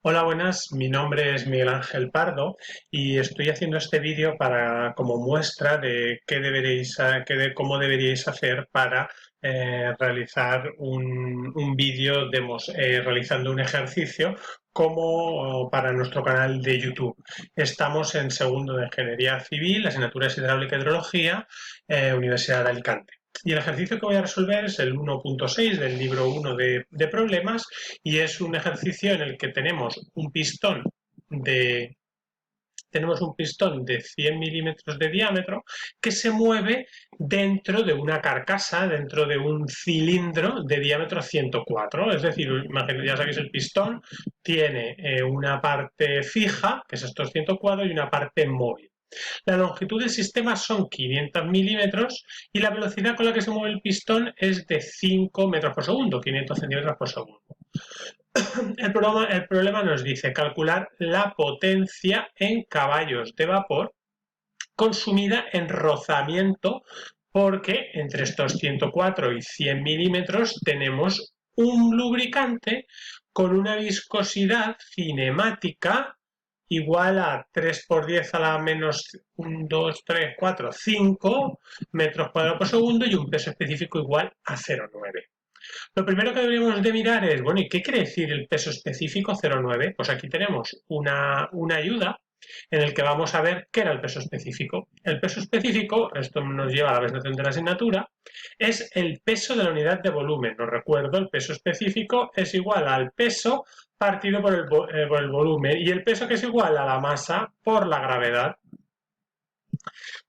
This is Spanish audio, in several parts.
Hola, buenas. Mi nombre es Miguel Ángel Pardo y estoy haciendo este vídeo para como muestra de qué deberéis, cómo deberíais hacer para realizar un vídeo realizando un ejercicio como para nuestro canal de YouTube. Estamos en segundo de Ingeniería Civil, asignatura es Hidráulica y Hidrología, Universidad de Alicante. Y el ejercicio que voy a resolver es el 1.6 del libro 1 de problemas y es un ejercicio en el que de, tenemos un pistón de 100 milímetros de diámetro que se mueve dentro de una carcasa, dentro de un cilindro de diámetro 104. Es decir, ya sabéis, el pistón tiene una parte fija, que es estos 104, y una parte móvil. La longitud del sistema son 500 milímetros y la velocidad con la que se mueve el pistón es de 5 metros por segundo, 500 centímetros por segundo. El problema nos dice calcular la potencia en caballos de vapor consumida en rozamiento, porque entre estos 104 y 100 milímetros tenemos un lubricante con una viscosidad cinemática igual a 3 por 10 a la menos 1, 2, 3, 4, 5 metros cuadrados por segundo y un peso específico igual a 0,9. Lo primero que deberíamos de mirar es, bueno, ¿y qué quiere decir el peso específico 0,9? Pues aquí tenemos una ayuda en el que vamos a ver qué era el peso específico. El peso específico, esto nos lleva a la presentación de la asignatura, es el peso de la unidad de volumen. Os recuerdo, el peso específico es igual al peso partido por el volumen y el peso que es igual a la masa por la gravedad.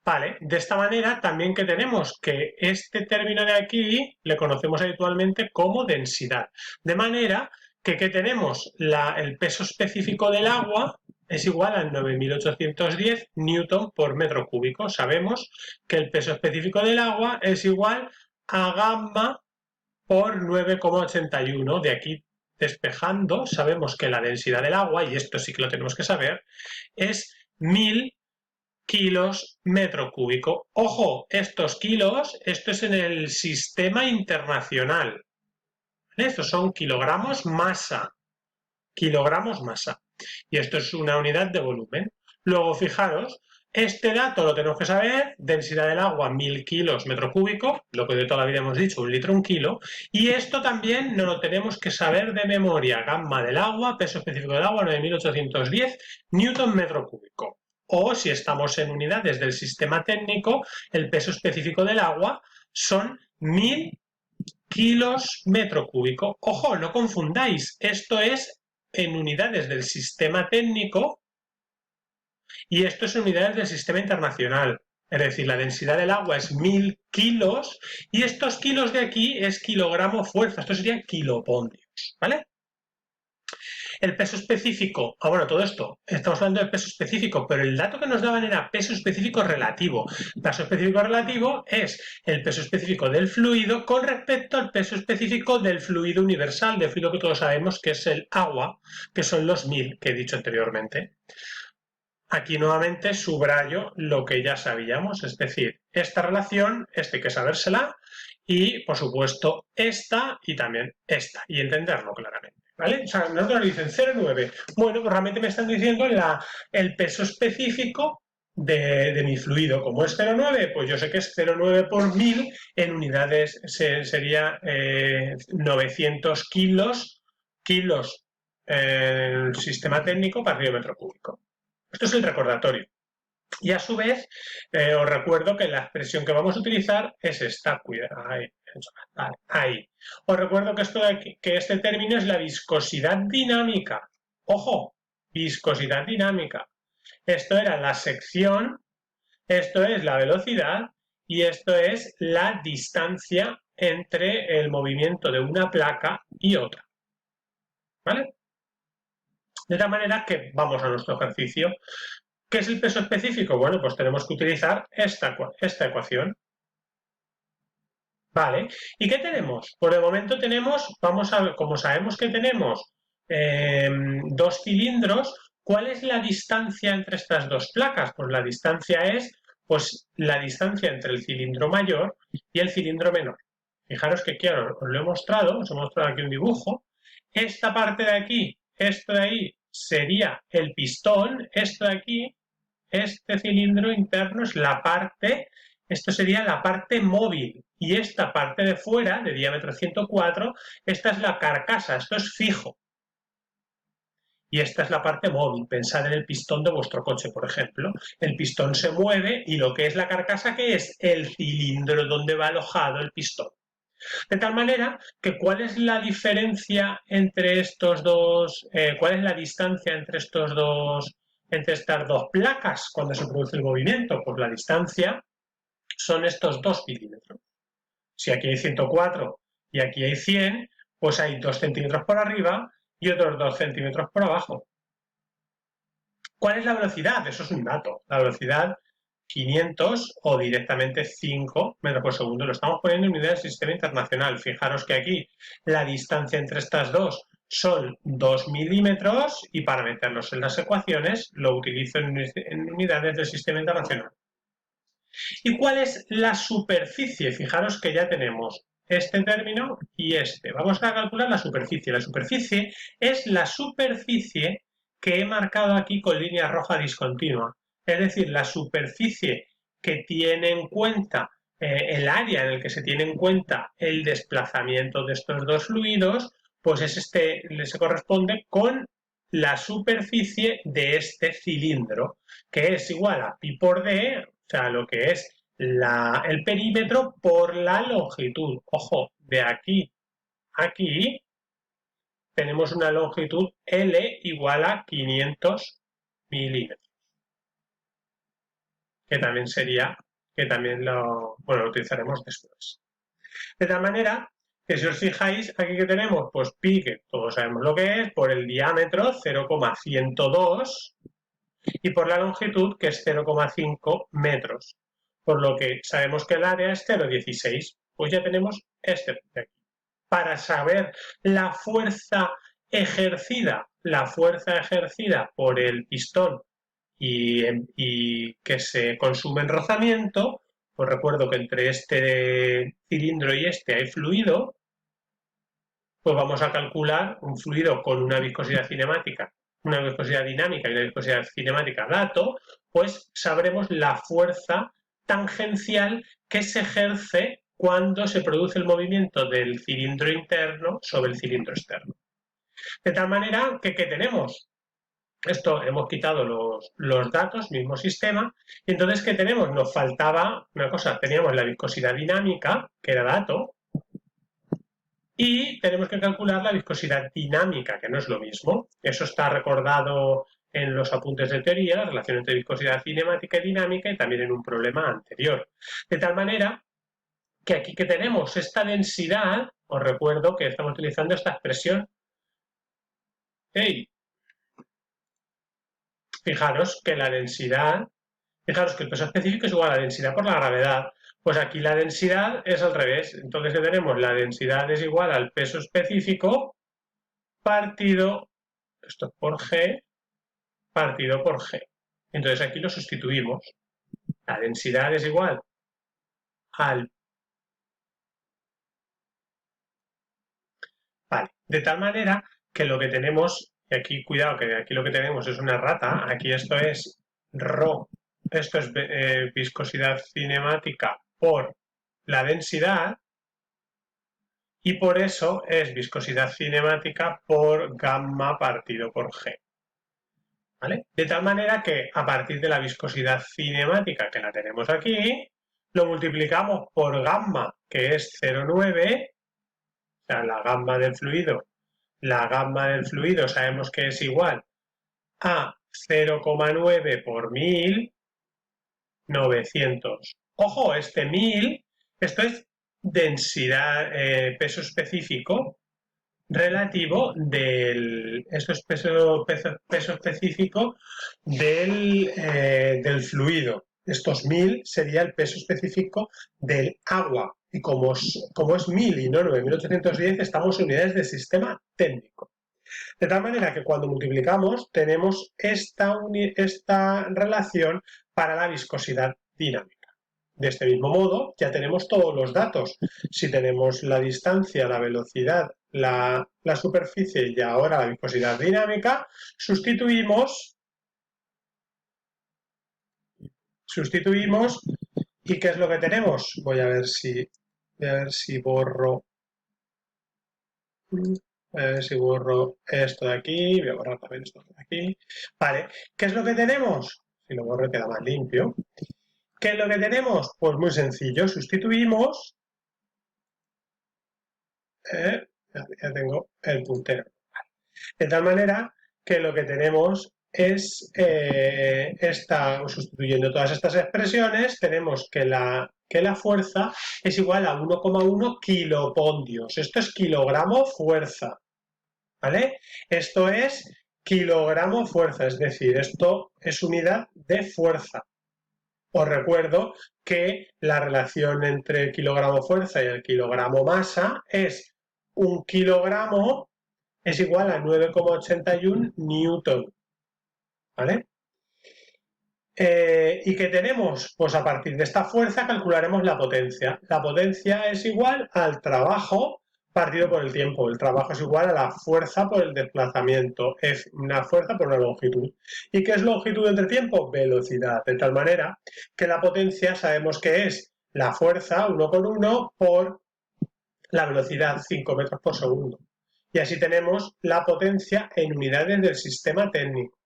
Vale, de esta manera también que tenemos que este término de aquí le conocemos habitualmente como densidad. De manera que tenemos el peso específico del agua es igual a 9.810 newton por metro cúbico. Sabemos que el peso específico del agua es igual a gamma por 9,81. De aquí despejando, sabemos que la densidad del agua, y esto sí que lo tenemos que saber, es 1000 kilos metro cúbico. Ojo, estos kilos, esto es en el sistema internacional. ¿Vale? Estos son kilogramos masa. Kilogramos masa. Y esto es una unidad de volumen. Luego, fijaros, este dato lo tenemos que saber, densidad del agua 1000 kilos metro cúbico, lo que de toda la vida hemos dicho, un litro, un kilo, y esto también nos lo tenemos que saber de memoria, gamma del agua, peso específico del agua 9810 newton metro cúbico. O si estamos en unidades del sistema técnico, el peso específico del agua son 1000 kilos metro cúbico. Ojo, no confundáis, esto es en unidades del sistema técnico y esto es en unidades del sistema internacional. Es decir, la densidad del agua es 1000 kilos y estos kilos de aquí es kilogramo fuerza. Esto serían kilopondrios, ¿vale? El peso específico, bueno, todo esto, estamos hablando de peso específico, pero el dato que nos daban era peso específico relativo. El peso específico relativo es el peso específico del fluido con respecto al peso específico del fluido universal, del fluido que todos sabemos que es el agua, que son los 1000 que he dicho anteriormente. Aquí nuevamente subrayo lo que ya sabíamos, es decir, esta relación, hay que sabérsela, y por supuesto esta y también esta, y entenderlo claramente. ¿Vale? O sea, nosotros nos dicen 0,9. Bueno, pues realmente me están diciendo el peso específico de mi fluido. Como es 0,9, pues yo sé que es 0,9 por 1000 en unidades, sería 900 kilos en el sistema técnico para metro cúbico. Esto es el recordatorio. Y a su vez, os recuerdo que la expresión que vamos a utilizar es esta. Cuidado, ahí. Os recuerdo que, que este término es la viscosidad dinámica. Ojo, viscosidad dinámica. Esto era la sección, esto es la velocidad y esto es la distancia entre el movimiento de una placa y otra. ¿Vale? De tal manera que vamos a nuestro ejercicio. ¿Qué es el peso específico? Bueno, pues tenemos que utilizar esta ecuación. Vale. ¿Y qué tenemos? Por el momento tenemos, como sabemos que tenemos dos cilindros, ¿cuál es la distancia entre estas dos placas? Pues la distancia es la distancia entre el cilindro mayor y el cilindro menor. Fijaros que aquí os lo he mostrado, os he mostrado aquí un dibujo. Esta parte de aquí, esto de ahí, sería el pistón, esto de aquí, este cilindro interno es la parte, esto sería la parte móvil, y esta parte de fuera, de diámetro 104, esta es la carcasa, esto es fijo. Y esta es la parte móvil. Pensad en el pistón de vuestro coche, por ejemplo. El pistón se mueve y lo que es la carcasa, ¿qué es? El cilindro donde va alojado el pistón. De tal manera que ¿cuál es la diferencia entre estos dos? ¿Cuál es la distancia entre estos dos, entre estas dos placas cuando se produce el movimiento? Pues la distancia son estos 2 milímetros. Si aquí hay 104 y aquí hay 100, pues hay 2 centímetros por arriba y otros 2 centímetros por abajo. ¿Cuál es la velocidad? Eso es un dato. La velocidad 500 o directamente 5 metros por segundo. Lo estamos poniendo en unidades del sistema internacional. Fijaros que aquí la distancia entre estas dos son 2 milímetros y para meterlos en las ecuaciones lo utilizo en unidades del sistema internacional. ¿Y cuál es la superficie? Fijaros que ya tenemos este término y este. Vamos a calcular la superficie. La superficie es la superficie que he marcado aquí con línea roja discontinua. Es decir, la superficie que tiene en cuenta el área en el que se tiene en cuenta el desplazamiento de estos dos fluidos, pues es se corresponde con la superficie de este cilindro, que es igual a pi por d, o sea, lo que es el perímetro por la longitud. Ojo, de aquí a aquí tenemos una longitud L igual a 500 milímetros. Que también sería, que también lo utilizaremos después. De tal manera que si os fijáis, aquí que tenemos, pues pi, que todos sabemos lo que es, por el diámetro 0,102 y por la longitud, que es 0,5 metros. Por lo que sabemos que el área es 0,16. Pues ya tenemos este de aquí. Para saber la fuerza ejercida por el pistón y que se consume en rozamiento, pues recuerdo que entre este cilindro y este hay fluido, pues vamos a calcular un fluido con una viscosidad cinemática, una viscosidad dinámica y una viscosidad cinemática dato, pues sabremos la fuerza tangencial que se ejerce cuando se produce el movimiento del cilindro interno sobre el cilindro externo. De tal manera que, ¿qué tenemos? Esto hemos quitado los datos, mismo sistema, y entonces, ¿qué tenemos? Nos faltaba una cosa, teníamos la viscosidad dinámica, que era dato, y tenemos que calcular la viscosidad dinámica, que no es lo mismo. Eso está recordado en los apuntes de teoría, la relación entre viscosidad cinemática y dinámica, y también en un problema anterior. De tal manera que aquí que tenemos esta densidad, os recuerdo que estamos utilizando esta expresión. Hey, fijaros que la densidad, fijaros que el peso específico es igual a la densidad por la gravedad. Pues aquí la densidad es al revés. Entonces tenemos la densidad es igual al peso específico partido, esto es por G, partido por G. Entonces aquí lo sustituimos. La densidad es igual al... Vale, de tal manera que lo que tenemos, y aquí cuidado que aquí lo que tenemos es una rata, aquí esto es ρ, esto es viscosidad cinemática por la densidad, y por eso es viscosidad cinemática por gamma partido por G. ¿Vale? De tal manera que a partir de la viscosidad cinemática que la tenemos aquí, lo multiplicamos por gamma, que es 0,9, o sea, la gamma del fluido. La gamma del fluido sabemos que es igual a 0,9 por 1000, 900. Ojo, este 1000, esto es densidad, peso específico relativo del, esto es peso específico del fluido. Estos 1000 sería el peso específico del agua. Y como es 1000 y no 9810, estamos en unidades de sistema técnico. De tal manera que cuando multiplicamos tenemos esta relación para la viscosidad dinámica. De este mismo modo, ya tenemos todos los datos. Si tenemos la distancia, la velocidad, la superficie y ahora la viscosidad dinámica, sustituimos ¿y qué es lo que tenemos? Voy a ver si borro. A ver si borro esto de aquí, voy a borrar también esto de aquí. Vale, ¿qué es lo que tenemos? Si lo borro queda más limpio. ¿Qué es lo que tenemos? Pues muy sencillo, sustituimos, ya tengo el puntero. De tal manera que lo que tenemos es, sustituyendo todas estas expresiones, tenemos que la fuerza es igual a 1,1 kilopondios. Esto es kilogramo fuerza, ¿vale? Esto es kilogramo fuerza, es decir, esto es unidad de fuerza. Os recuerdo que la relación entre el kilogramo fuerza y el kilogramo masa es un kilogramo es igual a 9,81 newton, ¿vale? ¿Y qué tenemos? Pues a partir de esta fuerza calcularemos la potencia. La potencia es igual al trabajo partido por el tiempo. El trabajo es igual a la fuerza por el desplazamiento. Es una fuerza por una longitud. ¿Y qué es longitud entre tiempo? Velocidad. De tal manera que la potencia sabemos que es la fuerza 1,1 por la velocidad 5 metros por segundo. Y así tenemos la potencia en unidades del sistema técnico.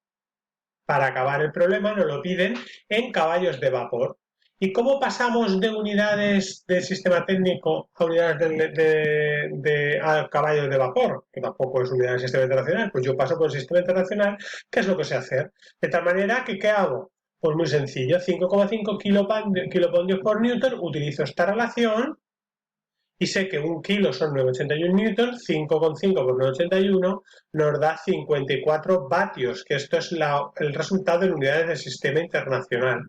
Para acabar el problema nos lo piden en caballos de vapor. ¿Y cómo pasamos de unidades del sistema técnico a unidades a caballos de vapor? Que tampoco es unidad del sistema internacional. Pues yo paso por el sistema internacional, ¿qué es lo que sé hacer? De tal manera que, ¿qué hago? Pues muy sencillo, 5,5 kilopondios por newton, utilizo esta relación y sé que un kilo son 981 newtons, 5,5 por 981 nos da 54 vatios, que esto es el resultado en unidades del sistema internacional.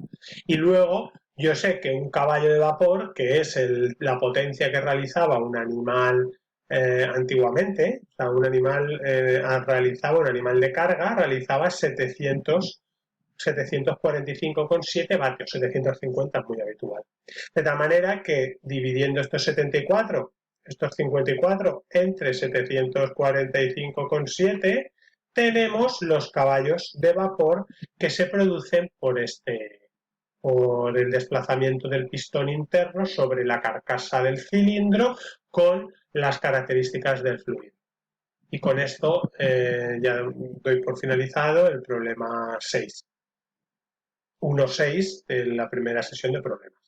Y luego yo sé que un caballo de vapor, que es la potencia que realizaba un animal antiguamente, o sea, un animal un animal de carga, realizaba 745,7 vatios, 750 es muy habitual. De tal manera que dividiendo estos 54 entre 745,7, tenemos los caballos de vapor que se producen por el desplazamiento del pistón interno sobre la carcasa del cilindro con las características del fluido. Y con esto ya doy por finalizado el problema 6. 1.6 de la primera sesión de problemas.